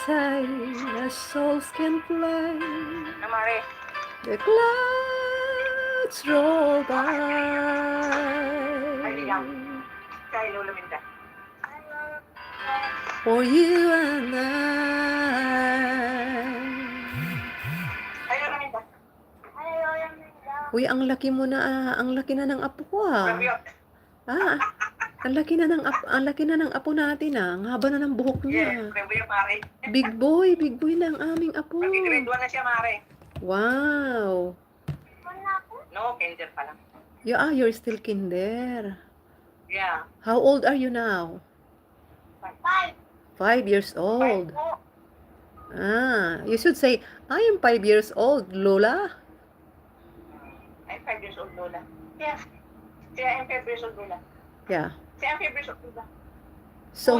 high as souls can fly. Namari. The clouds roll by. Kay Lola Minda. For you and I. Ay, Lola Minda. Uy, ang laki mo na, ang laki na ng apo ko ah. Ah, ang laki na ng apo natin ah. Ang haba na ng buhok niya. Prebuyo, Mare. Big boy na ang aming apo. Mag-grade 1 na siya, Mare. Wow. No, kinder pa lang. You're still kinder. Yeah. How old are you now? 5 years old. You should say, I am 5 years old, Lola. I'm 5 years old, Lola. Yeah. Siya, I'm 5 years old, Lola. Yeah. Siya, I'm 5 years old, Lola. So,